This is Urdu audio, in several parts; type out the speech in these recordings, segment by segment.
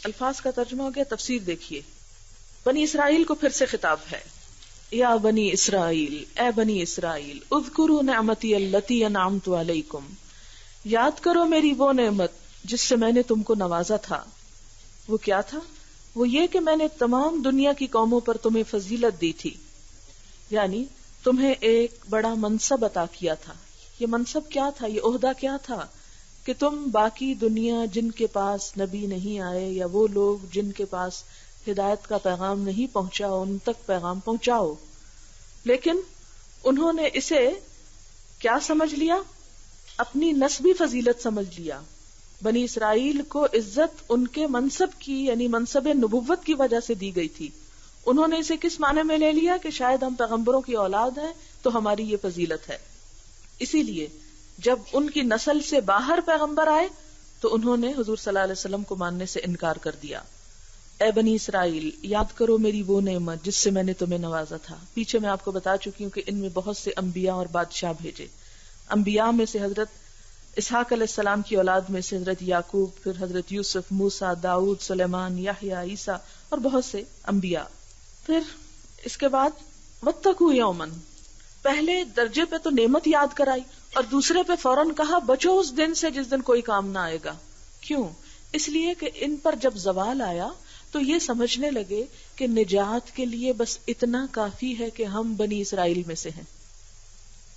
الفاظ کا ترجمہ ہو گیا، تفسیر دیکھیے. بنی اسرائیل کو پھر سے خطاب ہے. یا بنی اسرائیل، اے بنی اسرائیل، اذکروا نعمتی التی انعمت علیکم، یاد کرو میری وہ نعمت جس سے میں نے تم کو نوازا تھا. وہ کیا تھا؟ وہ یہ کہ میں نے تمام دنیا کی قوموں پر تمہیں فضیلت دی تھی، یعنی تمہیں ایک بڑا منصب عطا کیا تھا. یہ منصب کیا تھا؟ یہ عہدہ کیا تھا؟ کہ تم باقی دنیا جن کے پاس نبی نہیں آئے یا وہ لوگ جن کے پاس ہدایت کا پیغام نہیں پہنچا ان تک پیغام پہنچاؤ. لیکن انہوں نے اسے کیا سمجھ لیا؟ اپنی نسبی فضیلت سمجھ لیا. بنی اسرائیل کو عزت ان کے منصب کی، یعنی منصب نبوت کی وجہ سے دی گئی تھی. انہوں نے اسے کس معنی میں لے لیا کہ شاید ہم پیغمبروں کی اولاد ہیں تو ہماری یہ فضیلت ہے. اسی لیے جب ان کی نسل سے باہر پیغمبر آئے تو انہوں نے حضور صلی اللہ علیہ وسلم کو ماننے سے انکار کر دیا. اے بنی اسرائیل، یاد کرو میری وہ نعمت جس سے میں نے تمہیں نوازا تھا. پیچھے میں آپ کو بتا چکی ہوں کہ ان میں بہت سے انبیاء اور بادشاہ بھیجے. انبیاء میں سے حضرت اسحاق علیہ السلام کی اولاد میں سے حضرت یعقوب، پھر حضرت یوسف، موسیٰ، داؤد، سلیمان، یحییٰ، عیسیٰ اور بہت سے انبیاء. پھر اس کے بعد واتقوا یومن، پہلے درجے پہ تو نعمت یاد کرائی اور دوسرے پہ فوراً کہا بچو اس دن سے جس دن کوئی کام نہ آئے گا. کیوں؟ اس لیے کہ ان پر جب زوال آیا تو یہ سمجھنے لگے کہ نجات کے لیے بس اتنا کافی ہے کہ ہم بنی اسرائیل میں سے ہیں،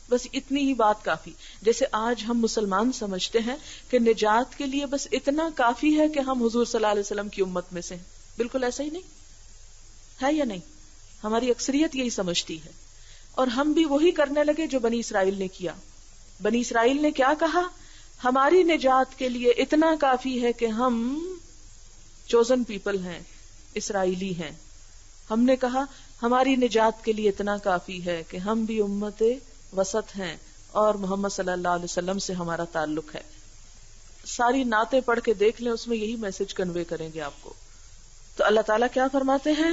بس اتنی ہی بات کافی. جیسے آج ہم مسلمان سمجھتے ہیں کہ نجات کے لیے بس اتنا کافی ہے کہ ہم حضور صلی اللہ علیہ وسلم کی امت میں سے ہیں. بالکل ایسا ہی نہیں ہے یا نہیں؟ ہماری اکثریت یہی سمجھتی ہے اور ہم بھی وہی کرنے لگے جو بنی اسرائیل نے کیا. بنی اسرائیل نے کیا کہا؟ ہماری نجات کے لیے اتنا کافی ہے کہ ہم چوزن پیپل ہیں، اسرائیلی ہیں. ہم نے کہا ہماری نجات کے لیے اتنا کافی ہے کہ ہم بھی امت وسط ہیں اور محمد صلی اللہ علیہ وسلم سے ہمارا تعلق ہے. ساری نعتیں پڑھ کے دیکھ لیں، اس میں یہی میسج کنوے کریں گے آپ کو. تو اللہ تعالیٰ کیا فرماتے ہیں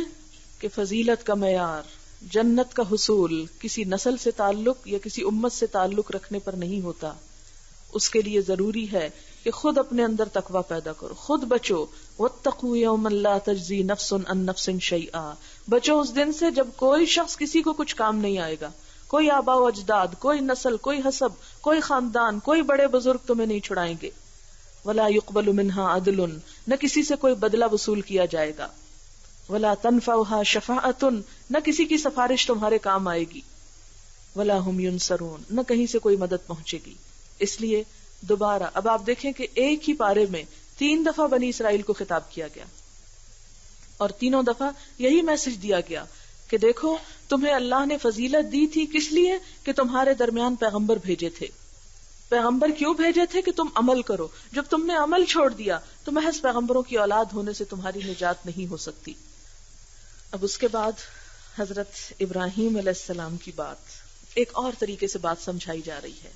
کہ فضیلت کا معیار، جنت کا حصول کسی نسل سے تعلق یا کسی امت سے تعلق رکھنے پر نہیں ہوتا. اس کے لیے ضروری ہے کہ خود اپنے اندر تقوی پیدا کرو، خود بچو. واتقوا یوما لا تجزی نفس عن نفس شیئا، بچو اس دن سے جب کوئی شخص کسی کو کچھ کام نہیں آئے گا. کوئی آبا و اجداد، کوئی نسل، کوئی حسب، کوئی خاندان، کوئی بڑے بزرگ تمہیں نہیں چھڑائیں گے. ولا يقبل منها عدل، نہ کسی سے کوئی بدلہ وصول کیا جائے گا. ولا تنفعها شفاعة، نہ کسی کی سفارش تمہارے کام آئے گی. ولا هم ينصرون، نہ کہیں سے کوئی مدد پہنچے گی. اس لیے دوبارہ اب آپ دیکھیں کہ ایک ہی پارے میں 3 دفعہ بنی اسرائیل کو خطاب کیا گیا اور تینوں دفعہ یہی میسج دیا گیا کہ دیکھو تمہیں اللہ نے فضیلت دی تھی، کس لیے؟ کہ تمہارے درمیان پیغمبر بھیجے تھے. پیغمبر کیوں بھیجے تھے؟ کہ تم عمل کرو. جب تم نے عمل چھوڑ دیا تو محض پیغمبروں کی اولاد ہونے سے تمہاری نجات نہیں ہو سکتی. اب اس کے بعد حضرت ابراہیم علیہ السلام کی بات ایک اور طریقے سے بات سمجھائی جا رہی ہے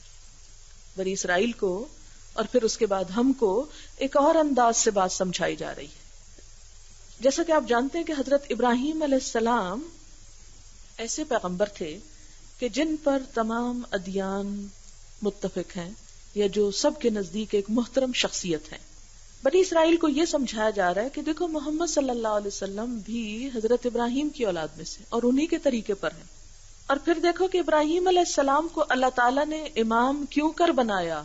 بنی اسرائیل کو، اور پھر اس کے بعد ہم کو ایک اور انداز سے بات سمجھائی جا رہی ہے. جیسا کہ آپ جانتے ہیں کہ حضرت ابراہیم علیہ السلام ایسے پیغمبر تھے کہ جن پر تمام ادیان متفق ہیں یا جو سب کے نزدیک ایک محترم شخصیت ہے. بنی اسرائیل کو یہ سمجھایا جا رہا ہے کہ دیکھو محمد صلی اللہ علیہ وسلم بھی حضرت ابراہیم کی اولاد میں سے اور انہی کے طریقے پر ہیں. اور پھر دیکھو کہ ابراہیم علیہ السلام کو اللہ تعالیٰ نے امام کیوں کر بنایا؟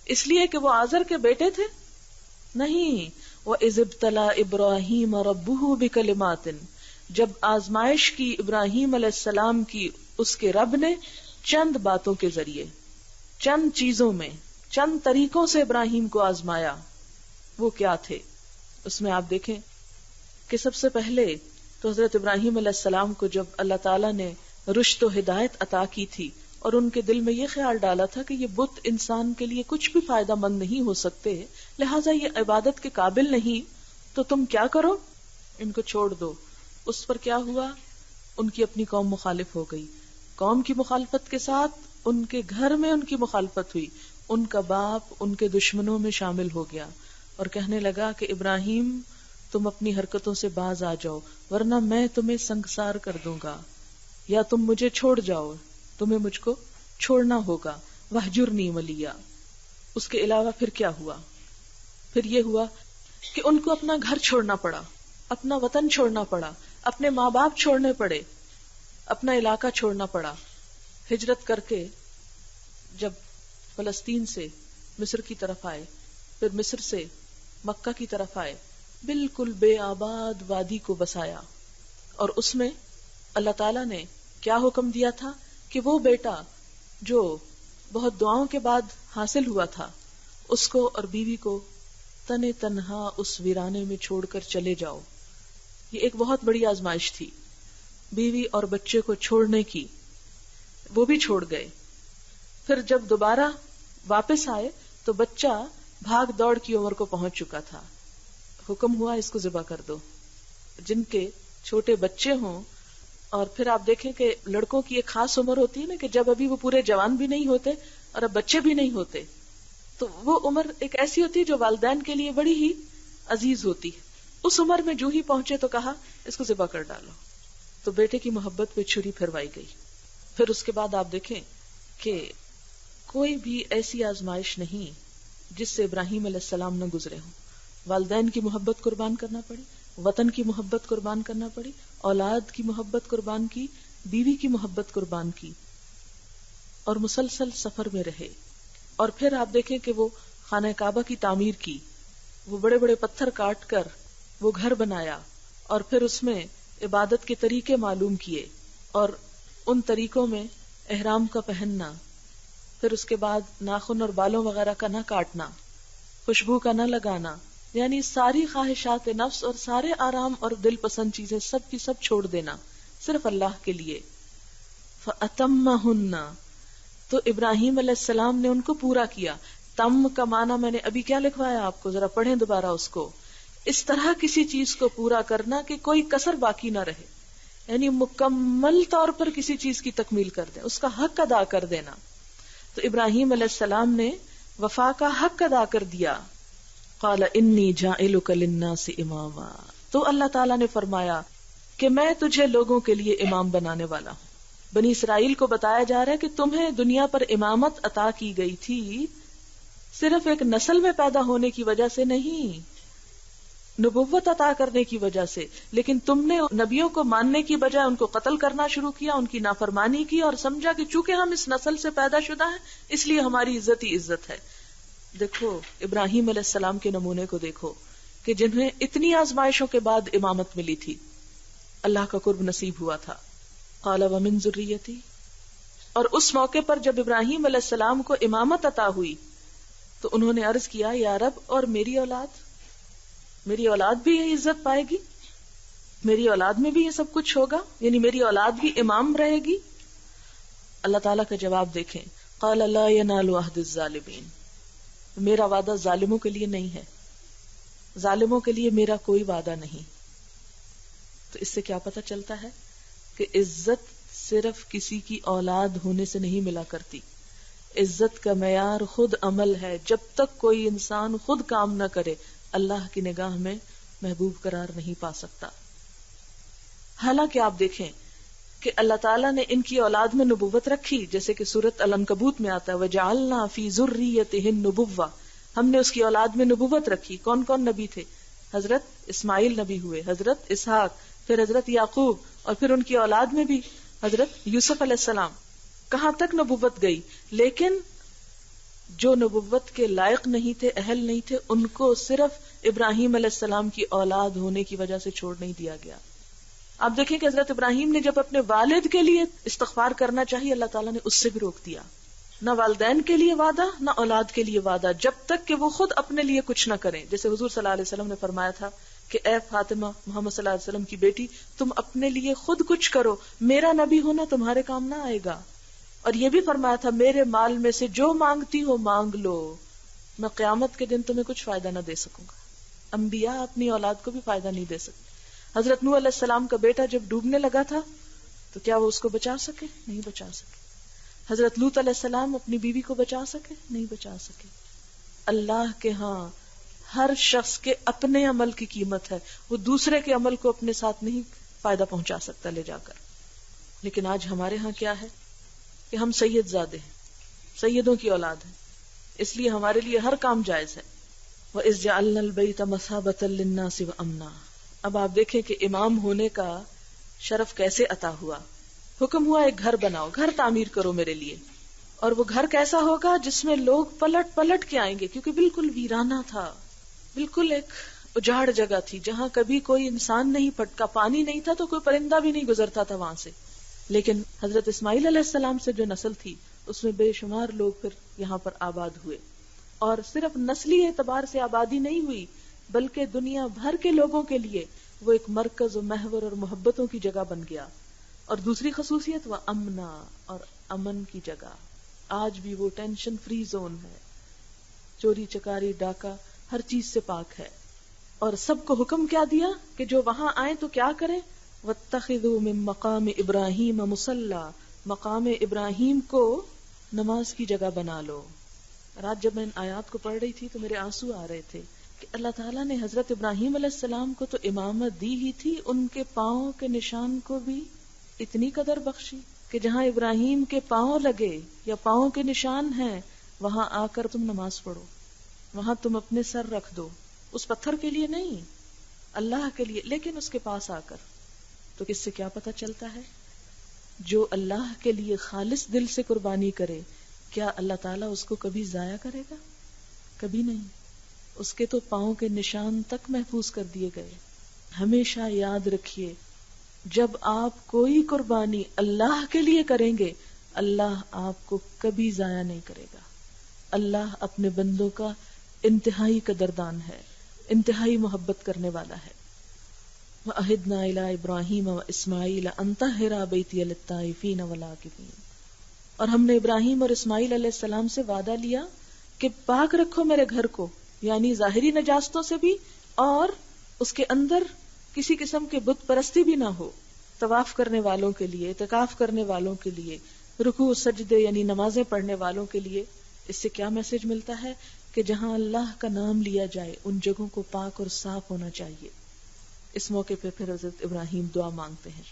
اس لیے کہ وہ آزر کے بیٹے تھے؟ نہیں. وَإِذِ ابْتَلَىٰ إِبْرَاهِيمَ رَبُّهُ بِكَلِمَاتٍ، جب آزمائش کی ابراہیم علیہ السلام کی اس کے رب نے چند باتوں کے ذریعے، چند چیزوں میں، چند طریقوں سے ابراہیم کو آزمایا. وہ کیا تھے؟ اس میں آپ دیکھیں کہ سب سے پہلے تو حضرت ابراہیم علیہ السلام کو جب اللہ تعالیٰ نے رشد و ہدایت عطا کی تھی اور ان کے دل میں یہ خیال ڈالا تھا کہ یہ بت انسان کے لیے کچھ بھی فائدہ مند نہیں ہو سکتے، لہٰذا یہ عبادت کے قابل نہیں، تو تم کیا کرو؟ ان کو چھوڑ دو. اس پر کیا ہوا؟ ان کی اپنی قوم مخالف ہو گئی. قوم کی مخالفت کے ساتھ ان کے گھر میں ان کی مخالفت ہوئی. ان کا باپ ان کے دشمنوں میں شامل ہو گیا اور کہنے لگا کہ ابراہیم تم اپنی حرکتوں سے باز آ جاؤ ورنہ میں تمہیں سنگسار کر دوں گا، یا تم مجھے چھوڑ جاؤ، تمہیں مجھ کو چھوڑنا ہوگا. وَاہْجُرْنِی مَلِیًّا. اس کے علاوہ پھر کیا ہوا؟ پھر یہ ہوا کہ ان کو اپنا گھر چھوڑنا پڑا، اپنا وطن چھوڑنا پڑا، اپنے ماں باپ چھوڑنے پڑے، اپنا علاقہ چھوڑنا پڑا. ہجرت کر کے جب فلسطین سے مصر کی طرف آئے، پھر مصر سے مکہ کی طرف آئے، بالکل بے آباد وادی کو بسایا. اور اس میں اللہ تعالیٰ نے کیا حکم دیا تھا کہ وہ بیٹا جو بہت دعاؤں کے بعد حاصل ہوا تھا، اس کو اور بیوی کو تنے تنہا اس ویرانے میں چھوڑ کر چلے جاؤ. یہ ایک بہت بڑی آزمائش تھی، بیوی اور بچے کو چھوڑنے کی. وہ بھی چھوڑ گئے. پھر جب دوبارہ واپس آئے تو بچہ بھاگ دوڑ کی عمر کو پہنچ چکا تھا. حکم ہوا اس کو ذبح کر دو. جن کے چھوٹے بچے ہوں، اور پھر آپ دیکھیں کہ لڑکوں کی ایک خاص عمر ہوتی ہے نا کہ جب ابھی وہ پورے جوان بھی نہیں ہوتے اور اب بچے بھی نہیں ہوتے، تو وہ عمر ایک ایسی ہوتی ہے جو والدین کے لیے بڑی ہی عزیز ہوتی ہے. اس عمر میں جو ہی پہنچے تو کہا اس کو ذبح کر ڈالو. تو بیٹے کی محبت پہ چھری پھروائی گئی. پھر اس کے بعد آپ دیکھیں کہ کوئی بھی ایسی آزمائش نہیں جس سے ابراہیم علیہ السلام نہ گزرے ہوں. والدین کی محبت قربان کرنا پڑی، وطن کی محبت قربان کرنا پڑی، اولاد کی محبت قربان کی، بیوی کی محبت قربان کی، اور مسلسل سفر میں رہے. اور پھر آپ دیکھیں کہ وہ خانہ کعبہ کی تعمیر کی، وہ بڑے بڑے پتھر کاٹ کر وہ گھر بنایا، اور پھر اس میں عبادت کے طریقے معلوم کیے، اور ان طریقوں میں احرام کا پہننا، پھر اس کے بعد ناخن اور بالوں وغیرہ کا نہ کاٹنا، خوشبو کا نہ لگانا، یعنی ساری خواہشات نفس اور سارے آرام اور دل پسند چیزیں سب کی سب چھوڑ دینا صرف اللہ کے لیے. فَأَتَمَّهُنَّ، تو ابراہیم علیہ السلام نے ان کو پورا کیا. تم کا معنی میں نے ابھی کیا لکھوایا آپ کو، ذرا پڑھیں دوبارہ اس کو. اس طرح کسی چیز کو پورا کرنا کہ کوئی کسر باقی نہ رہے، یعنی مکمل طور پر کسی چیز کی تکمیل کر دیں، اس کا حق ادا کر دینا. تو ابراہیم علیہ السلام نے وفا کا حق ادا کر دیا. قال انی جاعلک للناس اماما، تو اللہ تعالیٰ نے فرمایا کہ میں تجھے لوگوں کے لیے امام بنانے والا ہوں. بنی اسرائیل کو بتایا جا رہا ہے کہ تمہیں دنیا پر امامت عطا کی گئی تھی صرف ایک نسل میں پیدا ہونے کی وجہ سے نہیں، نبوت عطا کرنے کی وجہ سے، لیکن تم نے نبیوں کو ماننے کی بجائے ان کو قتل کرنا شروع کیا، ان کی نافرمانی کی، اور سمجھا کہ چونکہ ہم اس نسل سے پیدا شدہ ہیں اس لیے ہماری عزت ہی عزت ہے. دیکھو ابراہیم علیہ السلام کے نمونے کو دیکھو کہ جنہیں اتنی آزمائشوں کے بعد امامت ملی تھی، اللہ کا قرب نصیب ہوا تھا. قال ومن ذریتی، اور اس موقع پر جب ابراہیم علیہ السلام کو امامت عطا ہوئی تو انہوں نے عرض کیا یا رب، اور میری اولاد بھی یہ عزت پائے گی، میری اولاد میں بھی یہ سب کچھ ہوگا، یعنی میری اولاد بھی امام رہے گی. اللہ تعالیٰ کا جواب دیکھیں، قال لا ینال عہد الظالمین، میرا وعدہ ظالموں کے لیے نہیں ہے، ظالموں کے لیے میرا کوئی وعدہ نہیں. تو اس سے کیا پتہ چلتا ہے کہ عزت صرف کسی کی اولاد ہونے سے نہیں ملا کرتی. عزت کا معیار خود عمل ہے. جب تک کوئی انسان خود کام نہ کرے اللہ کی نگاہ میں محبوب قرار نہیں پا سکتا. حالانکہ آپ دیکھیں کہ اللہ تعالیٰ نے ان کی اولاد میں نبوت رکھی، جیسے کہ سورۃ العنکبوت میں آتا ہے وَجَعَلْنَا فِي ذُرِّيَّتِهِ النُّبُوَّةَ، ہم نے اس کی اولاد میں نبوت رکھی. کون کون نبی تھے؟ حضرت اسماعیل نبی ہوئے، حضرت اسحاق، پھر حضرت یعقوب، اور پھر ان کی اولاد میں بھی حضرت یوسف علیہ السلام. کہاں تک نبوت گئی، لیکن جو نبوت کے لائق نہیں تھے، اہل نہیں تھے، ان کو صرف ابراہیم علیہ السلام کی اولاد ہونے کی وجہ سے چھوڑ نہیں دیا گیا. آپ دیکھیں کہ حضرت ابراہیم نے جب اپنے والد کے لیے استغفار کرنا چاہیے اللہ تعالیٰ نے اس سے بھی روک دیا. نہ والدین کے لیے وعدہ، نہ اولاد کے لیے وعدہ، جب تک کہ وہ خود اپنے لیے کچھ نہ کریں. جیسے حضور صلی اللہ علیہ وسلم نے فرمایا تھا کہ اے فاطمہ محمد صلی اللہ علیہ وسلم کی بیٹی، تم اپنے لیے خود کچھ کرو، میرا نبی ہونا تمہارے کام نہ آئے گا. اور یہ بھی فرمایا تھا میرے مال میں سے جو مانگتی ہو مانگ لو، میں قیامت کے دن تمہیں کچھ فائدہ نہ دے سکوں گا. انبیاء اپنی اولاد کو بھی فائدہ نہیں دے سکتے. حضرت نوح علیہ السلام کا بیٹا جب ڈوبنے لگا تھا تو کیا وہ اس کو بچا سکے؟ نہیں بچا سکے. حضرت لوط علیہ السلام اپنی بیوی کو بچا سکے؟ نہیں بچا سکے. اللہ کے ہاں ہر شخص کے اپنے عمل کی قیمت ہے، وہ دوسرے کے عمل کو اپنے ساتھ نہیں فائدہ پہنچا سکتا لے جا کر. لیکن آج ہمارے ہاں کیا ہے کہ ہم سید زادے ہیں، سیدوں کی اولاد ہیں، اس لیے ہمارے لیے ہر کام جائز ہے. وَإِذْ جَعَلْنَا الْبَيْتَ مَثَابَةً لِلنَّاسِ وَأَمْنًا. اب آپ دیکھیں کہ امام ہونے کا شرف کیسے عطا ہوا. حکم ہوا ایک گھر بناؤ، گھر تعمیر کرو میرے لیے. اور وہ گھر کیسا ہوگا؟ جس میں لوگ پلٹ پلٹ کے آئیں گے، کیونکہ بالکل ویرانہ تھا، بالکل ایک اجاڑ جگہ تھی جہاں کبھی کوئی انسان نہیں پٹکا، پانی نہیں تھا تو کوئی پرندہ بھی نہیں گزرتا تھا وہاں سے. لیکن حضرت اسماعیل علیہ السلام سے جو نسل تھی اس میں بے شمار لوگ پھر یہاں پر آباد ہوئے. اور صرف نسلی اعتبار سے آبادی نہیں ہوئی، بلکہ دنیا بھر کے لوگوں کے لیے وہ ایک مرکز و محور اور محبتوں کی جگہ بن گیا. اور دوسری خصوصیت وہ امنا، اور امن کی جگہ. آج بھی وہ ٹینشن فری زون ہے، چوری چکاری ڈاکہ ہر چیز سے پاک ہے. اور سب کو حکم کیا دیا کہ جو وہاں آئیں تو کیا کریں؟ وَاتَّخِذُوا مِن مَقَامِ إِبْرَاهِيمَ مُصَلَّى، مقام ابراہیم کو نماز کی جگہ بنا لو. رات جب میں ان آیات کو پڑھ رہی تھی تو میرے آنسو آ رہے تھے کہ اللہ تعالیٰ نے حضرت ابراہیم علیہ السلام کو تو امامت دی ہی تھی، ان کے پاؤں کے نشان کو بھی اتنی قدر بخشی کہ جہاں ابراہیم کے پاؤں لگے یا پاؤں کے نشان ہیں وہاں آ کر تم نماز پڑھو، وہاں تم اپنے سر رکھ دو. اس پتھر کے لیے نہیں، اللہ کے لیے، لیکن اس کے پاس آ کر. تو کس سے کیا پتہ چلتا ہے؟ جو اللہ کے لیے خالص دل سے قربانی کرے، کیا اللہ تعالیٰ اس کو کبھی ضائع کرے گا؟ کبھی نہیں. اس کے تو پاؤں کے نشان تک محفوظ کر دیے گئے. ہمیشہ یاد رکھیے، جب آپ کوئی قربانی اللہ کے لیے کریں گے اللہ آپ کو کبھی ضائع نہیں کرے گا. اللہ اپنے بندوں کا انتہائی قدردان ہے، انتہائی محبت کرنے والا ہے. وَأَهِدْنَا إِلَىٰ إِبْرَاهِيمَ وَإِسْمَاعِيلَ أَن طَهِّرَا بَيْتِيَ لِلطَّائِفِينَ وَالْعَاكِفِينَ. اور ہم نے ابراہیم اور اسماعیل علیہ السلام سے وعدہ لیا کہ پاک رکھو میرے گھر کو، یعنی ظاہری نجاستوں سے بھی، اور اس کے اندر کسی قسم کے بت پرستی بھی نہ ہو. طواف کرنے والوں کے لیے، اعتکاف کرنے والوں کے لیے، رکوع سجدے یعنی نمازیں پڑھنے والوں کے لیے. اس سے کیا میسج ملتا ہے؟ کہ جہاں اللہ کا نام لیا جائے ان جگہوں کو پاک اور صاف ہونا چاہیے. اس موقع پہ پھر حضرت ابراہیم دعا مانگتے ہیں.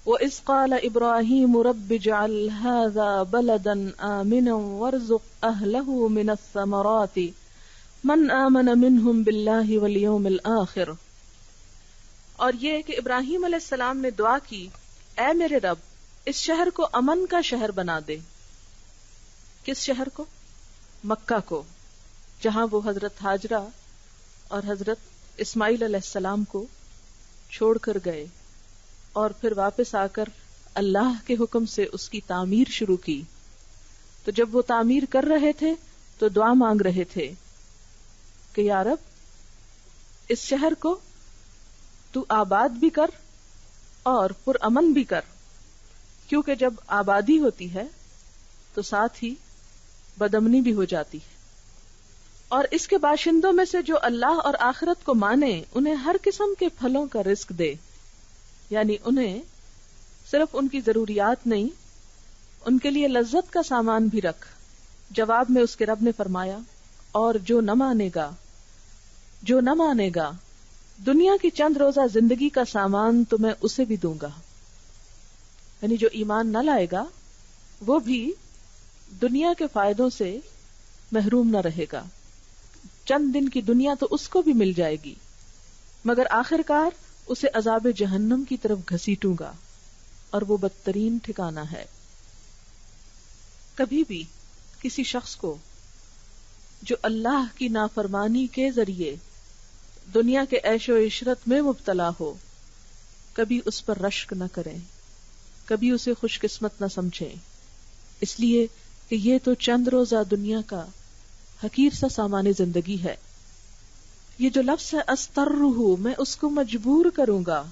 وَإِذْ قَالَ إِبْرَاهِيمُ رَبِّ اجْعَلْ هَٰذَا بَلَدًا آمِنًا وَارْزُقْ أَهْلَهُ مِنَ الثَّمَرَاتِ مَنْ آمَنَ مِنْهُمْ بِاللَّهِ وَالْيَوْمِ الْآخِرِ. اور یہ کہ ابراہیم علیہ السلام نے دعا کی، اے میرے رب اس شہر کو امن کا شہر بنا دے. کس شہر کو؟ مکہ کو، جہاں وہ حضرت ہاجرہ اور حضرت اسماعیل علیہ السلام کو چھوڑ کر گئے اور پھر واپس آ کر اللہ کے حکم سے اس کی تعمیر شروع کی. تو جب وہ تعمیر کر رہے تھے تو دعا مانگ رہے تھے کہ یا رب اس شہر کو تو آباد بھی کر اور پرامن بھی کر، کیونکہ جب آبادی ہوتی ہے تو ساتھ ہی بدامنی بھی ہو جاتی ہے. اور اس کے باشندوں میں سے جو اللہ اور آخرت کو مانے انہیں ہر قسم کے پھلوں کا رزق دے، یعنی انہیں صرف ان کی ضروریات نہیں، ان کے لیے لذت کا سامان بھی رکھ. جواب میں اس کے رب نے فرمایا، اور جو نہ مانے گا دنیا کی چند روزہ زندگی کا سامان تو میں اسے بھی دوں گا. یعنی جو ایمان نہ لائے گا وہ بھی دنیا کے فائدوں سے محروم نہ رہے گا. چند دن کی دنیا تو اس کو بھی مل جائے گی، مگر آخرکار اسے عذاب جہنم کی طرف گھسیٹوں گا، اور وہ بدترین ٹھکانہ ہے. کبھی بھی کسی شخص کو جو اللہ کی نافرمانی کے ذریعے دنیا کے عیش و عشرت میں مبتلا ہو، کبھی اس پر رشک نہ کریں، کبھی اسے خوش قسمت نہ سمجھیں، اس لیے کہ یہ تو چند روزہ دنیا کا حقیر سا سامان زندگی ہے. یہ جو لفظ ہے استرہ، میں اس کو مجبور کروں گا،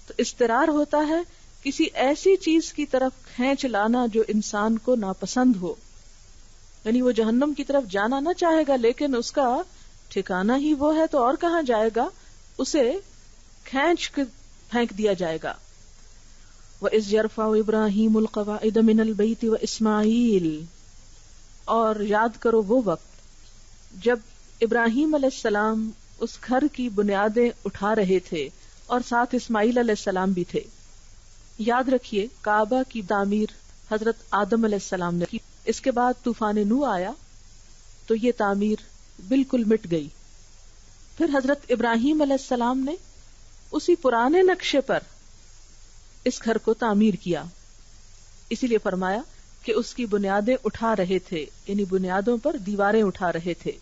تو استرار ہوتا ہے کسی ایسی چیز کی طرف کھینچ لانا جو انسان کو ناپسند ہو. یعنی وہ جہنم کی طرف جانا نہ چاہے گا لیکن اس کا ٹھکانہ ہی وہ ہے تو اور کہاں جائے گا، اسے کھینچ کے پھینک دیا جائے گا. وَإِذْ يَرْفَعُ إِبْرَاهِيمُ الْقَوَاعِدَ مِنَ الْبَيْتِ وَإِسْمَاعِيلُ. اور یاد کرو وہ وقت جب ابراہیم علیہ السلام اس گھر کی بنیادیں اٹھا رہے تھے اور ساتھ اسماعیل علیہ السلام بھی تھے. یاد رکھیے کعبہ کی تعمیر حضرت آدم علیہ السلام نے کی، اس کے بعد طوفان نوح آیا تو یہ تعمیر بالکل مٹ گئی. پھر حضرت ابراہیم علیہ السلام نے اسی پرانے نقشے پر اس گھر کو تعمیر کیا. اسی لیے فرمایا کہ اس کی بنیادیں اٹھا رہے تھے، یعنی بنیادوں پر دیواریں اٹھا رہے تھے،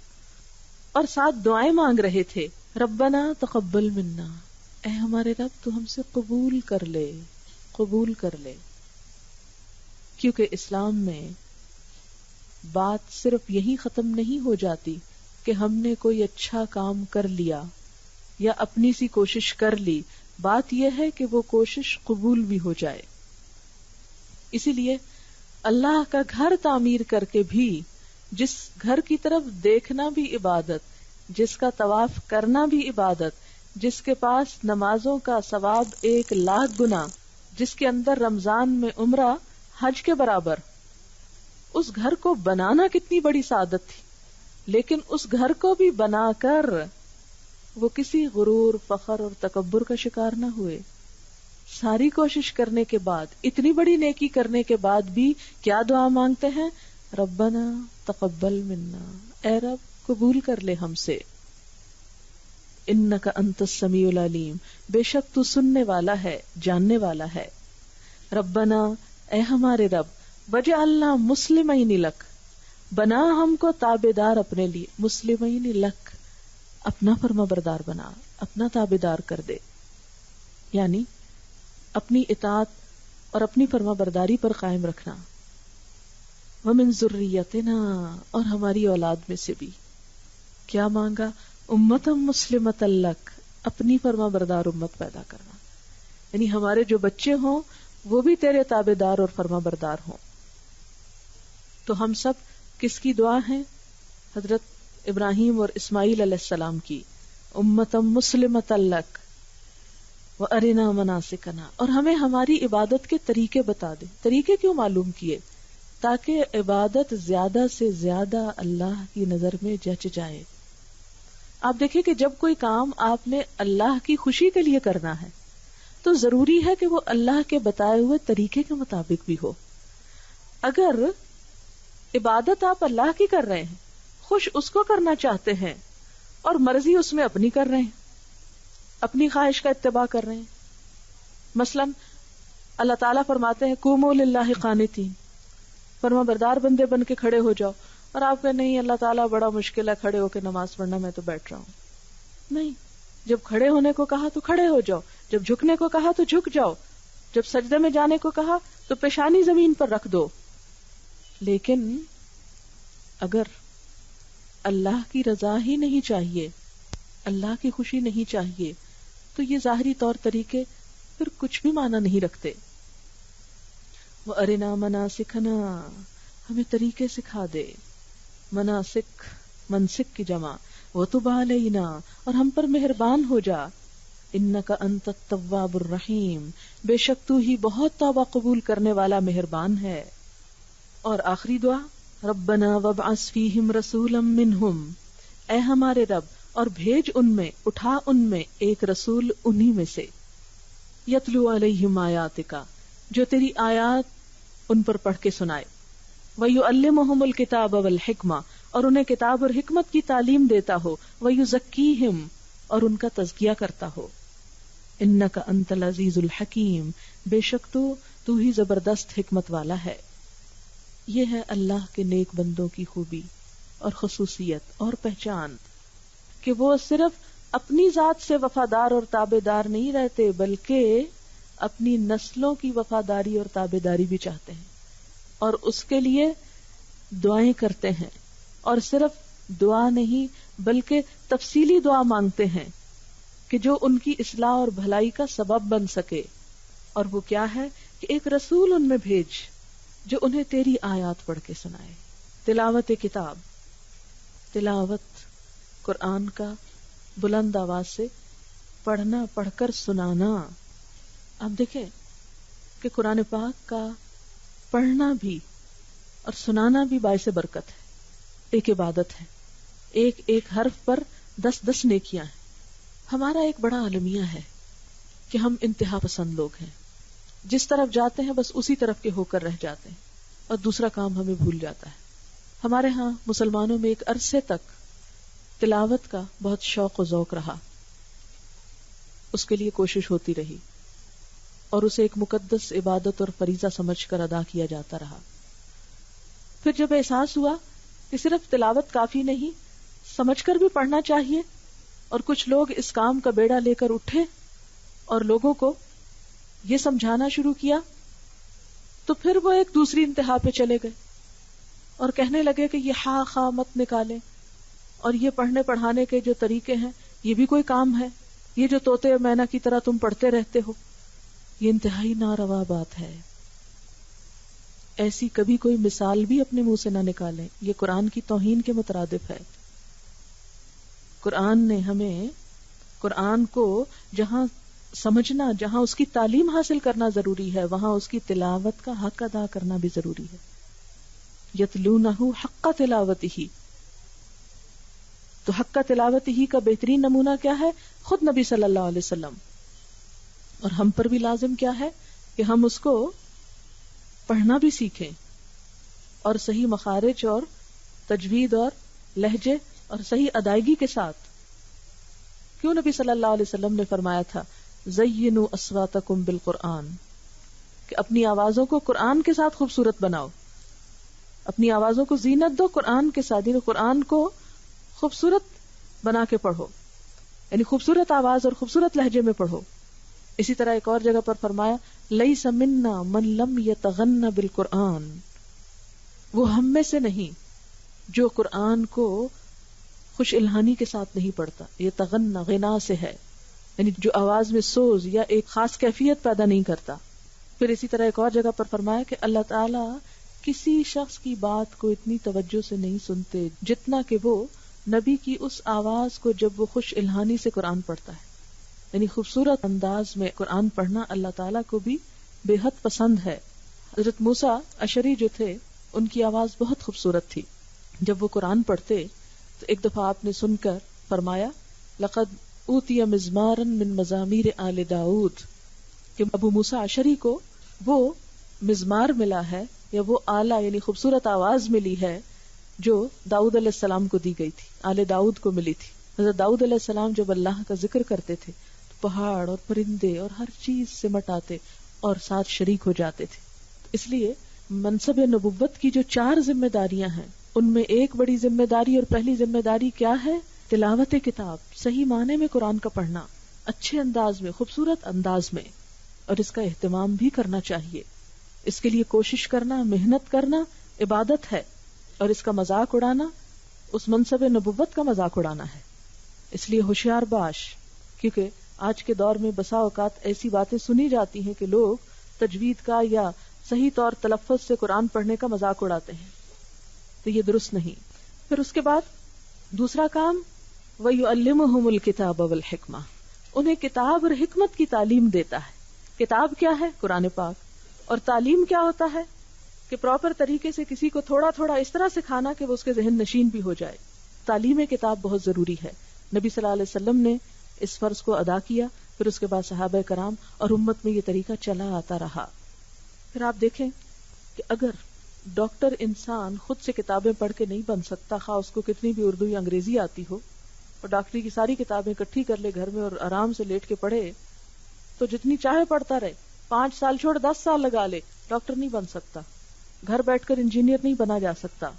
اور ساتھ دعائیں مانگ رہے تھے. ربنا تقبل منا، اے ہمارے رب تو ہم سے قبول کر لے، قبول کر لے. کیونکہ اسلام میں بات صرف یہی ختم نہیں ہو جاتی کہ ہم نے کوئی اچھا کام کر لیا یا اپنی سی کوشش کر لی. بات یہ ہے کہ وہ کوشش قبول بھی ہو جائے. اسی لیے اللہ کا گھر تعمیر کر کے بھی جس گھر کی طرف دیکھنا بھی عبادت، جس کا طواف کرنا بھی عبادت، جس کے پاس نمازوں کا ثواب 1,00,000 گنا، جس کے اندر رمضان میں عمرہ حج کے برابر، اس گھر کو بنانا کتنی بڑی سعادت تھی. لیکن اس گھر کو بھی بنا کر وہ کسی غرور، فخر اور تکبر کا شکار نہ ہوئے. ساری کوشش کرنے کے بعد، اتنی بڑی نیکی کرنے کے بعد بھی کیا دعا مانگتے ہیں؟ ربنا تقبل منا، اے رب قبول کر لے ہم سے. انک انت السمیع العلیم، بے شک تو سننے والا ہے، جاننے والا ہے. ربنا، اے ہمارے رب، وجعلنا مسلمین لک، بنا ہم کو تابعدار اپنے لیے، مسلمین لک، اپنا فرما بردار بنا، اپنا تابعدار کر دے. یعنی اپنی اطاعت اور اپنی فرما برداری پر قائم رکھنا. ومن ذریتنا، اور ہماری اولاد میں سے بھی. کیا مانگا؟ امتم مسلمۃ لک، اپنی فرما بردار امت پیدا کرنا، یعنی ہمارے جو بچے ہوں وہ بھی تیرے تابعدار اور فرما بردار ہوں. تو ہم سب کس کی دعا ہیں؟ حضرت ابراہیم اور اسماعیل علیہ السلام کی. امتم مسلمۃ لک وارنا مناسکنا، اور ہمیں ہماری عبادت کے طریقے بتا دے. طریقے کیوں معلوم کیے؟ تاکہ عبادت زیادہ سے زیادہ اللہ کی نظر میں جچ جائے. آپ دیکھیں کہ جب کوئی کام آپ نے اللہ کی خوشی کے لیے کرنا ہے تو ضروری ہے کہ وہ اللہ کے بتائے ہوئے طریقے کے مطابق بھی ہو. اگر عبادت آپ اللہ کی کر رہے ہیں، خوش اس کو کرنا چاہتے ہیں، اور مرضی اس میں اپنی کر رہے ہیں، اپنی خواہش کا اتباع کر رہے ہیں. مثلا اللہ تعالیٰ فرماتے ہیں قوموا للہ قانتین، فرما بردار بندے بن کے کھڑے ہو جاؤ، اور آپ کہ نہیں اللہ تعالیٰ بڑا مشکل ہے کھڑے ہو کے نماز پڑھنا، میں تو بیٹھ رہا ہوں. نہیں، جب کھڑے ہونے کو کہا تو کھڑے ہو جاؤ، جب جھکنے کو کہا تو جھک جاؤ، جب سجدے میں جانے کو کہا تو پیشانی زمین پر رکھ دو. لیکن اگر اللہ کی رضا ہی نہیں چاہیے، اللہ کی خوشی نہیں چاہیے، تو یہ ظاہری طور طریقے پھر کچھ بھی معنی نہیں رکھتے. وَأَرِنَا مَنَاسِكَنَا، ہمیں طریقے سکھا دے. مناسک، منسک کی جمع. وَتُبْ عَلَيْنَا، اور ہم پر مہربان ہو جا. اِنَّكَ أَنْتَ التَّوَّابُ الرَّحِيمُ، بے شک تو ہی بہت توبہ قبول کرنے والا مہربان ہے. اور آخری دعا ربنا وابعث فیہم رسولا منہم، اے ہمارے رب اور بھیج ان میں، اٹھا ان میں ایک رسول انہی میں سے. یتلو علیہم آیاتک، جو تیری آیات ان پر پڑھ کے سنائے. ویعلمہم الکتاب والحکمہ، اور انہیں کتاب اور حکمت کی تعلیم دیتا ہو. ویزکیہم، اور ان کا تزکیہ کرتا ہو. انک انت العزیز الحکیم، بے شک تو ہی زبردست حکمت والا ہے. یہ ہے اللہ کے نیک بندوں کی خوبی اور خصوصیت اور پہچان، کہ وہ صرف اپنی ذات سے وفادار اور تابعدار نہیں رہتے، بلکہ اپنی نسلوں کی وفاداری اور تابعداری بھی چاہتے ہیں، اور اس کے لیے دعائیں کرتے ہیں. اور صرف دعا نہیں بلکہ تفصیلی دعا مانگتے ہیں کہ جو ان کی اصلاح اور بھلائی کا سبب بن سکے. اور وہ کیا ہے کہ ایک رسول ان میں بھیج جو انہیں تیری آیات پڑھ کے سنائے. تلاوت کتاب، تلاوت قرآن کا بلند آواز سے پڑھنا، پڑھ کر سنانا. آپ دیکھیں کہ قرآن پاک کا پڑھنا بھی اور سنانا بھی باعث برکت ہے، ایک عبادت ہے. ایک ایک حرف پر 10 نیکیاں ہیں. ہمارا ایک بڑا المیہ ہے کہ ہم انتہا پسند لوگ ہیں، جس طرف جاتے ہیں بس اسی طرف کے ہو کر رہ جاتے ہیں اور دوسرا کام ہمیں بھول جاتا ہے. ہمارے ہاں مسلمانوں میں ایک عرصے تک تلاوت کا بہت شوق و ذوق رہا، اس کے لیے کوشش ہوتی رہی اور اسے ایک مقدس عبادت اور فریضہ سمجھ کر ادا کیا جاتا رہا۔ پھر جب احساس ہوا کہ صرف تلاوت کافی نہیں، سمجھ کر بھی پڑھنا چاہیے، اور کچھ لوگ اس کام کا بیڑا لے کر اٹھے اور لوگوں کو یہ سمجھانا شروع کیا، تو پھر وہ ایک دوسری انتہا پہ چلے گئے اور کہنے لگے کہ یہ ہا خا مت نکالیں، اور یہ پڑھنے پڑھانے کے جو طریقے ہیں یہ بھی کوئی کام ہے، یہ جو طوطے اور مینا کی طرح تم پڑھتے رہتے ہو، یہ انتہائی ناروا بات ہے۔ ایسی کبھی کوئی مثال بھی اپنے منہ سے نہ نکالیں، یہ قرآن کی توہین کے مترادف ہے۔ قرآن نے ہمیں قرآن کو جہاں سمجھنا، جہاں اس کی تعلیم حاصل کرنا ضروری ہے، وہاں اس کی تلاوت کا حق ادا کرنا بھی ضروری ہے۔ یتلونہ حق تلاوتہ، تو حق تلاوتہ کا بہترین نمونہ کیا ہے؟ خود نبی صلی اللہ علیہ وسلم۔ اور ہم پر بھی لازم کیا ہے کہ ہم اس کو پڑھنا بھی سیکھیں، اور صحیح مخارج اور تجوید اور لہجے اور صحیح ادائیگی کے ساتھ۔ کیوں نبی صلی اللہ علیہ وسلم نے فرمایا تھا زینوا اصواتکم بالقرآن، کہ اپنی آوازوں کو قرآن کے ساتھ خوبصورت بناؤ، اپنی آوازوں کو زینت دو قرآن کے ساتھ، یعنی قرآن کو خوبصورت بنا کے پڑھو، یعنی خوبصورت آواز اور خوبصورت لہجے میں پڑھو۔ اسی طرح ایک اور جگہ پر فرمایا لیس منا من لم یتغن بالقرآن، وہ ہم میں سے نہیں جو قرآن کو خوش الہانی کے ساتھ نہیں پڑھتا۔ یہ تغن غنا سے ہے، یعنی جو آواز میں سوز یا ایک خاص کیفیت پیدا نہیں کرتا۔ پھر اسی طرح ایک اور جگہ پر فرمایا کہ اللہ تعالیٰ کسی شخص کی بات کو اتنی توجہ سے نہیں سنتے جتنا کہ وہ نبی کی اس آواز کو جب وہ خوش الہانی سے قرآن پڑھتا ہے، یعنی خوبصورت انداز میں قرآن پڑھنا اللہ تعالیٰ کو بھی بے حد پسند ہے۔ حضرت موسیٰ اشعری جو تھے ان کی آواز بہت خوبصورت تھی، جب وہ قرآن پڑھتے تو ایک دفعہ آپ نے سن کر فرمایا لقد اوتی مزمارا من مزامیر آل داؤد، کہ ابو موسیٰ اشعری کو وہ مزمار ملا ہے یا وہ آلہ یعنی خوبصورت آواز ملی ہے جو داؤد علیہ السلام کو دی گئی تھی، آل داؤد کو ملی تھی۔ حضرت داؤد علیہ السلام جب اللہ کا ذکر کرتے تھے تو پہاڑ اور پرندے اور ہر چیز سمٹ آتے اور ساتھ شریک ہو جاتے تھے۔ اس لیے منصب نبوت کی جو 4 ذمہ داریاں ہیں ان میں ایک بڑی ذمہ داری اور پہلی ذمہ داری کیا ہے؟ تلاوت کتاب، صحیح معنی میں قرآن کا پڑھنا، اچھے انداز میں، خوبصورت انداز میں، اور اس کا اہتمام بھی کرنا چاہیے۔ اس کے لیے کوشش کرنا، محنت کرنا عبادت ہے، اور اس کا مذاق اڑانا اس منصب نبوت کا مذاق اڑانا ہے۔ اس لیے ہوشیار باش، کیونکہ آج کے دور میں بسا اوقات ایسی باتیں سنی جاتی ہیں کہ لوگ تجوید کا یا صحیح طور تلفظ سے قرآن پڑھنے کا مذاق اڑاتے ہیں، تو یہ درست نہیں۔ پھر اس کے بعد دوسرا کام وَيُعَلِّمُهُمُ الْكِتَابَ وَالْحِكْمَةَ، انہیں کتاب اور حکمت کی تعلیم دیتا ہے۔ کتاب کیا ہے؟ قرآن پاک۔ اور تعلیم کیا ہوتا ہے؟ کہ پراپر طریقے سے کسی کو تھوڑا تھوڑا اس طرح سکھانا کہ وہ اس کے ذہن نشین بھی ہو جائے۔ تعلیم کتاب بہت ضروری ہے۔ نبی صلی اللہ علیہ وسلم نے اس فرض کو ادا کیا، پھر اس کے بعد صحابہ کرام اور امت میں یہ طریقہ چلا آتا رہا۔ پھر آپ دیکھیں کہ اگر ڈاکٹر انسان خود سے کتابیں پڑھ کے نہیں بن سکتا، خواہ اس کو کتنی بھی اردو یا انگریزی آتی ہو، اور ڈاکٹری کی ساری کتابیں اکٹھی کر لے گھر میں اور آرام سے لیٹ کے پڑھے تو جتنی چاہے پڑھتا رہے، 5 سال چھوڑ 10 سال لگا لے، ڈاکٹر نہیں بن سکتا۔ گھر بیٹھ کر انجینئر نہیں بنا جا سکتا۔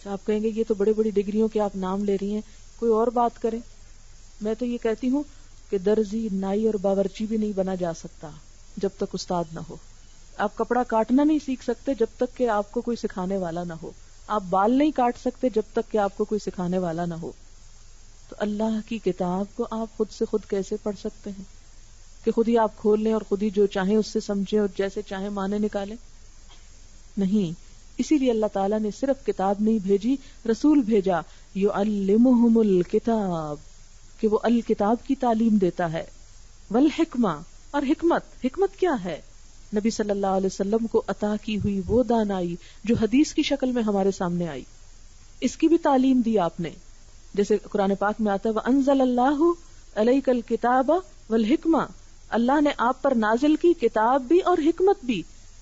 آپ کہیں گے یہ تو بڑی بڑی ڈگریوں کے آپ نام لے رہی ہیں، کوئی اور بات کریں۔ میں تو یہ کہتی ہوں کہ درزی، نائی اور باورچی بھی نہیں بنا جا سکتا جب تک استاد نہ ہو۔ آپ کپڑا کاٹنا نہیں سیکھ سکتے جب تک کہ آپ کو کوئی سکھانے والا نہ ہو۔ آپ بال نہیں کاٹ سکتے جب تک کہ آپ کو کوئی سکھانے والا نہ ہو۔ تو اللہ کی کتاب کو آپ خود سے خود کیسے پڑھ سکتے ہیں کہ خود ہی آپ کھول لیں اور خود ہی جو چاہیں اس سے سمجھیں اور جیسے چاہیں معنی نکالیں؟ نہیں، اسی لیے اللہ تعالیٰ نے صرف کتاب نہیں بھیجی، رسول بھیجا، یعلمہم الکتاب، کہ وہ الکتاب کی تعلیم دیتا ہے، والحکمہ، اور حکمت کیا ہے؟ نبی صلی اللہ علیہ وسلم کو عطا کی ہوئی وہ دانائی جو حدیث کی شکل میں ہمارے سامنے آئی، اس کی بھی تعلیم دی آپ نے۔ جیسے قرآن پاک میں آتا ہے وَأَنزَلَ اللَّهُ عَلَيْكَ الْكِتَابَ وَالْحِكْمَةَ، اللہ نے آپ پر نازل کی کتاب بھی اور حکمت بھی۔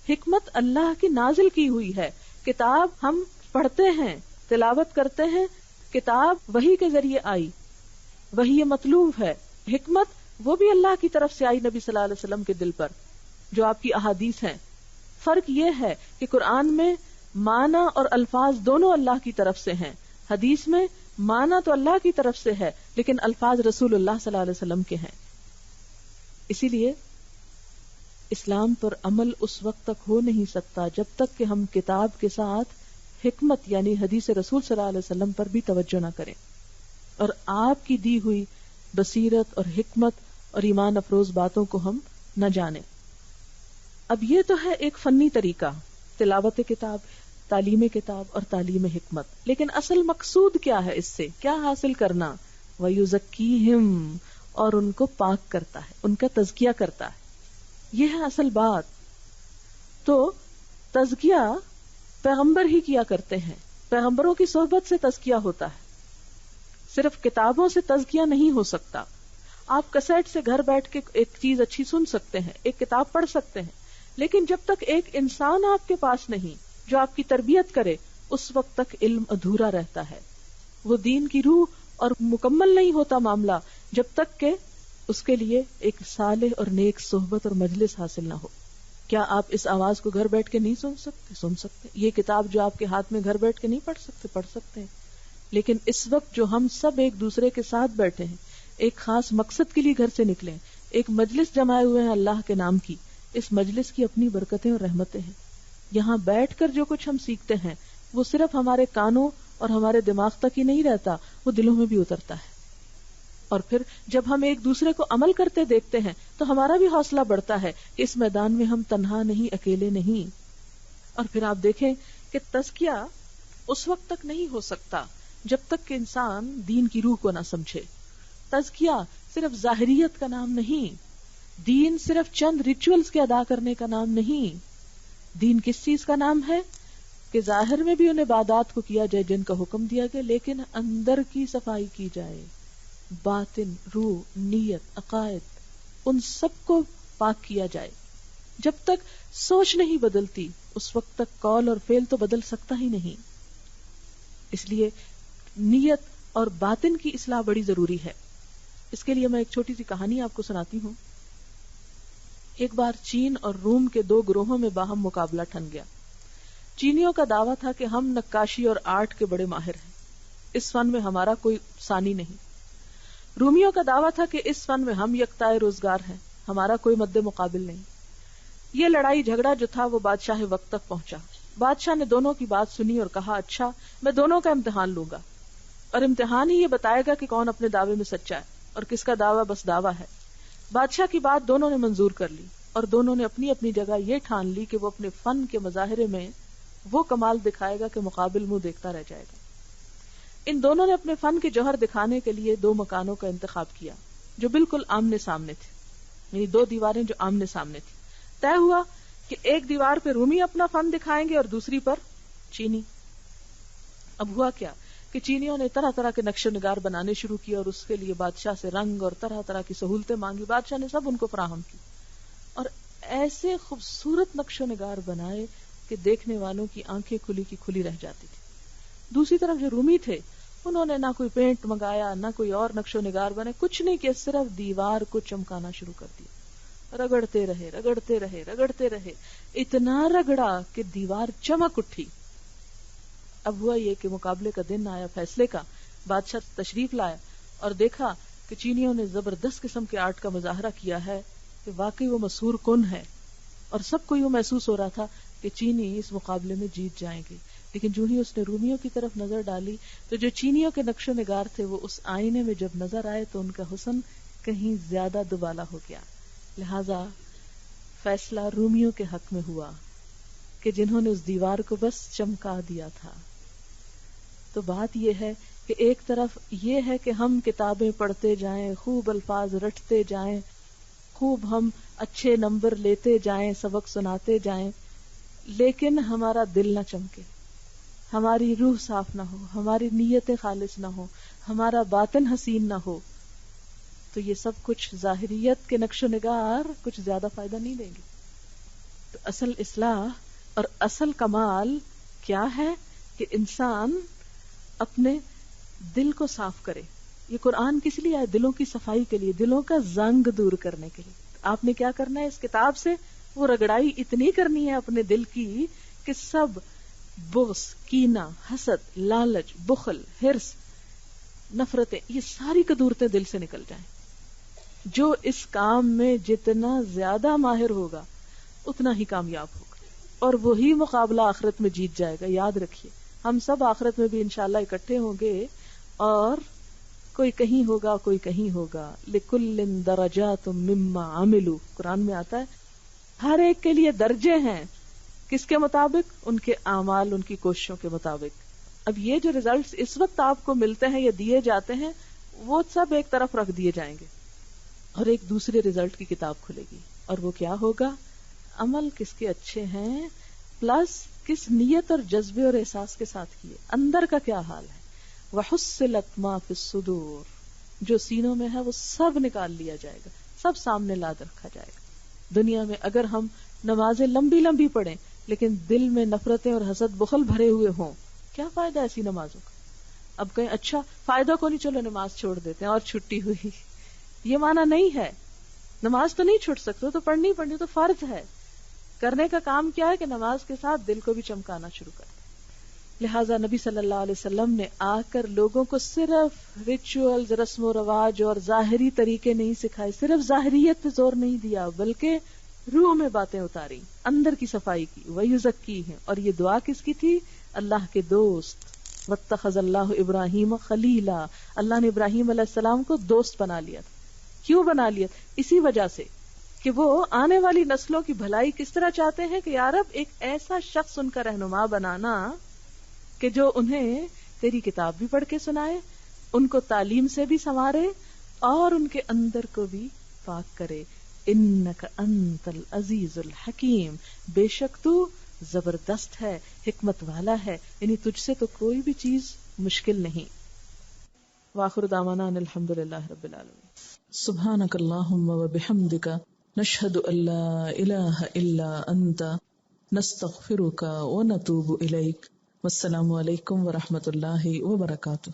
حکمت اللہ کی نازل کی ہوئی ہے، کتاب ہم پڑھتے ہیں، تلاوت کرتے ہیں، کتاب وحی کے ذریعے آئی، وحی مطلوب ہے، حکمت وہ بھی اللہ کی طرف سے آئی نبی صلی اللہ علیہ وسلم کے دل پر، جو آپ کی احادیث ہیں۔ فرق یہ ہے کہ قرآن میں معنی اور الفاظ دونوں اللہ کی طرف سے ہیں، حدیث میں معنی تو اللہ کی طرف سے ہے لیکن الفاظ رسول اللہ صلی اللہ علیہ وسلم کے ہیں۔ اسی لیے اسلام پر عمل اس وقت تک ہو نہیں سکتا جب تک کہ ہم کتاب کے ساتھ حکمت یعنی حدیث رسول صلی اللہ علیہ وسلم پر بھی توجہ نہ کریں اور آپ کی دی ہوئی بصیرت اور حکمت اور ایمان افروز باتوں کو ہم نہ جانیں۔ اب یہ تو ہے ایک فنی طریقہ، تلاوت کتاب، تعلیم کتاب اور تعلیم حکمت، لیکن اصل مقصود کیا ہے؟ اس سے کیا حاصل کرنا؟ وَيُزَكِّيهِمْ، اور ان کو پاک کرتا ہے، ان کا تزکیہ کرتا ہے، یہ ہے اصل بات۔ تو تزکیہ پیغمبر ہی کیا کرتے ہیں، پیغمبروں کی صحبت سے تزکیہ ہوتا ہے، صرف کتابوں سے تزکیہ نہیں ہو سکتا۔ آپ کسیٹ سے گھر بیٹھ کے ایک چیز اچھی سن سکتے ہیں، ایک کتاب پڑھ سکتے ہیں، لیکن جب تک ایک انسان آپ کے پاس نہیں جو آپ کی تربیت کرے، اس وقت تک علم ادھورا رہتا ہے، وہ دین کی روح اور مکمل نہیں ہوتا معاملہ جب تک کہ اس کے لیے ایک صالح اور نیک صحبت اور مجلس حاصل نہ ہو۔ کیا آپ اس آواز کو گھر بیٹھ کے نہیں سن سکتے؟ سن سکتے۔ یہ کتاب جو آپ کے ہاتھ میں گھر بیٹھ کے نہیں پڑھ سکتے؟ پڑھ سکتے ہیں۔ لیکن اس وقت جو ہم سب ایک دوسرے کے ساتھ بیٹھے ہیں، ایک خاص مقصد کے لیے گھر سے نکلے ہیں، ایک مجلس جمائے ہوئے ہیں اللہ کے نام کی، اس مجلس کی اپنی برکتیں اور رحمتیں ہیں۔ یہاں بیٹھ کر جو کچھ ہم سیکھتے ہیں وہ صرف ہمارے کانوں اور ہمارے دماغ تک ہی نہیں رہتا، وہ دلوں میں بھی اترتا ہے، اور پھر جب ہم ایک دوسرے کو عمل کرتے دیکھتے ہیں تو ہمارا بھی حوصلہ بڑھتا ہے کہ اس میدان میں ہم تنہا نہیں، اکیلے نہیں۔ اور پھر آپ دیکھیں کہ تزکیہ اس وقت تک نہیں ہو سکتا جب تک کہ انسان دین کی روح کو نہ سمجھے۔ تزکیہ صرف ظاہریت کا نام نہیں، دین صرف چند ریچولز کے ادا کرنے کا نام نہیں۔ دین کس چیز کا نام ہے؟ کہ ظاہر میں بھی ان عبادات کو کیا جائے جن کا حکم دیا گیا، لیکن اندر کی صفائی کی جائے، باطن، روح، نیت، عقائد، ان سب کو پاک کیا جائے۔ جب تک سوچ نہیں بدلتی اس وقت تک قول اور فعل تو بدل سکتا ہی نہیں۔ اس لیے نیت اور باطن کی اصلاح بڑی ضروری ہے۔ اس کے لیے میں ایک چھوٹی سی کہانی آپ کو سناتی ہوں۔ ایک بار چین اور روم کے دو گروہوں میں باہم مقابلہ ٹھن گیا۔ چینیوں کا دعویٰ تھا کہ ہم نقاشی اور آرٹ کے بڑے ماہر ہیں، اس فن میں ہمارا کوئی ثانی نہیں۔ رومیوں کا دعویٰ تھا کہ اس فن میں ہم یکتائے روزگار ہیں، ہمارا کوئی مد مقابل نہیں۔ یہ لڑائی جھگڑا جو تھا وہ بادشاہ وقت تک پہنچا۔ بادشاہ نے دونوں کی بات سنی اور کہا، اچھا میں دونوں کا امتحان لوں گا، اور امتحان ہی یہ بتائے گا کہ کون اپنے دعوے میں سچا ہے اور کس کا دعویٰ بس دعویٰ ہے۔ بادشاہ کی بات دونوں نے منظور کر لی، اور دونوں نے اپنی اپنی جگہ یہ ٹھان لی کہ وہ اپنے فن کے مظاہرے میں وہ کمال دکھائے گا کہ مقابل منہ دیکھتا رہ جائے گا۔ ان دونوں نے اپنے فن کے جوہر دکھانے کے لیے دو مکانوں کا انتخاب کیا جو بالکل آمنے سامنے تھے، یعنی دو دیواریں جو آمنے سامنے تھی۔ طے ہوا کہ ایک دیوار پہ رومی اپنا فن دکھائیں گے اور دوسری پر چینی۔ اب ہوا کیا کہ چینیوں نے طرح طرح کے نقش و نگار بنانے شروع کیے اور اس کے لیے بادشاہ سے رنگ اور طرح طرح کی سہولتیں مانگی۔ بادشاہ نے سب ان کو فراہم کی اور ایسے خوبصورت نقش و نگار بنائے کہ دیکھنے والوں کی آنکھیں کھلی کی کھلی رہ جاتی تھی۔ دوسری طرف جو رومی تھے انہوں نے نہ کوئی پینٹ منگایا نہ کوئی اور نقش و نگار بنے، کچھ نہیں کہ صرف دیوار کو چمکانا شروع کر دیا، رگڑتے رہے رگڑتے رہے رگڑتے رہے، اتنا رگڑا کہ دیوار چمک اٹھی۔ اب ہوا یہ کہ مقابلے کا دن آیا، فیصلے کا۔ بادشاہ تشریف لایا اور دیکھا کہ چینیوں نے زبردست قسم کے آرٹ کا مظاہرہ کیا ہے کہ واقعی وہ مسحور کن ہے، اور سب کو یہ محسوس ہو رہا تھا کہ چینی اس مقابلے میں جیت جائیں گے۔ لیکن جو ہی اس نے رومیوں کی طرف نظر ڈالی تو جو چینیوں کے نقش و نگار تھے وہ اس آئینے میں جب نظر آئے تو ان کا حسن کہیں زیادہ دوبالا ہو گیا، لہذا فیصلہ رومیوں کے حق میں ہوا کہ جنہوں نے اس دیوار کو بس چمکا دیا تھا۔ تو بات یہ ہے کہ ایک طرف یہ ہے کہ ہم کتابیں پڑھتے جائیں، خوب الفاظ رٹتے جائیں، خوب ہم اچھے نمبر لیتے جائیں، سبق سناتے جائیں، لیکن ہمارا دل نہ چمکے، ہماری روح صاف نہ ہو، ہماری نیتیں خالص نہ ہو، ہمارا باطن حسین نہ ہو، تو یہ سب کچھ ظاہریت کے نقش و نگار کچھ زیادہ فائدہ نہیں دیں گے۔ تو اصل اصلاح اور اصل کمال کیا ہے کہ انسان اپنے دل کو صاف کرے. یہ قرآن کس لیے ہے؟ دلوں کی صفائی کے لیے، دلوں کا زنگ دور کرنے کے لیے. آپ نے کیا کرنا ہے اس کتاب سے؟ وہ رگڑائی اتنی کرنی ہے اپنے دل کی کہ سب بغض، کینہ، حسد، لالچ، بخل، حرص، نفرتیں، یہ ساری قدورتیں دل سے نکل جائیں. جو اس کام میں جتنا زیادہ ماہر ہوگا اتنا ہی کامیاب ہوگا، اور وہی مقابلہ آخرت میں جیت جائے گا. یاد رکھیے ہم سب آخرت میں بھی انشاءاللہ اکٹھے ہوں گے، اور کوئی کہیں ہوگا کوئی کہیں ہوگا. لِكُلٍّ دَرَجَاتٌ مِّمَّا عَمِلُوا، قرآن میں آتا ہے ہر ایک کے لیے درجے ہیں. کس کے مطابق؟ ان کے اعمال، ان کی کوششوں کے مطابق. اب یہ جو ریزلٹس اس وقت آپ کو ملتے ہیں یا دیے جاتے ہیں وہ سب ایک طرف رکھ دیے جائیں گے، اور ایک دوسرے ریزلٹ کی کتاب کھلے گی. اور وہ کیا ہوگا؟ عمل کس کے اچھے ہیں پلس کس نیت اور جذبے اور احساس کے ساتھ کیے، اندر کا کیا حال ہے. وَحُصِّلَتْ مَا فِي الصُّدُورِ، جو سینوں میں ہے وہ سب نکال لیا جائے گا، سب سامنے لاد رکھا جائے گا. دنیا میں اگر ہم نمازیں لمبی لمبی پڑھیں لیکن دل میں نفرتیں اور حسد بخل بھرے ہوئے ہوں، کیا فائدہ ایسی نمازوں کا؟ اب کہیں اچھا فائدہ کو نہیں، چلو نماز چھوڑ دیتے ہیں اور چھٹی ہوئی، یہ معنی نہیں ہے. نماز تو نہیں چھوڑ سکتے، تو پڑھنی تو فرض ہے. کرنے کا کام کیا ہے کہ نماز کے ساتھ دل کو بھی چمکانا شروع کر. لہٰذا نبی صلی اللہ علیہ وسلم نے آ کر لوگوں کو صرف ریچولز، رسم و رواج اور ظاہری طریقے نہیں سکھائے، صرف ظاہریت پہ زور نہیں دیا بلکہ روح میں باتیں اتاری، اندر کی صفائی کی. وَيُزَكِّيهِمْ، اور یہ دعا کس کی تھی؟ اللہ کے دوست. وَاتَّخَذَ اللَّهُ إِبْرَاهِيمَ خَلِيلًا، اللہ نے ابراہیم علیہ السلام کو دوست بنا لیا. کیوں بنا لیا؟ اسی وجہ سے کہ وہ آنے والی نسلوں کی بھلائی کس طرح چاہتے ہیں کہ یا رب ایک ایسا شخص ان کا رہنما بنانا کہ جو انہیں تیری کتاب بھی پڑھ کے سنائے، ان کو تعلیم سے بھی سنوارے اور ان کے اندر کو بھی پاک کرے. انک انت العزیز الحکیم، بے شک تو زبردست ہے، حکمت والا ہے، یعنی تجھ سے تو کوئی بھی چیز مشکل نہیں. وآخر دعوانا ان الحمدللہ رب العالمین. سبحانک اللہم وبحمدک، نشہد ان لا الہ الا انت، نستغفرک ونتوب الیک. والسلام علیکم ورحمۃ اللہ وبرکاتہ.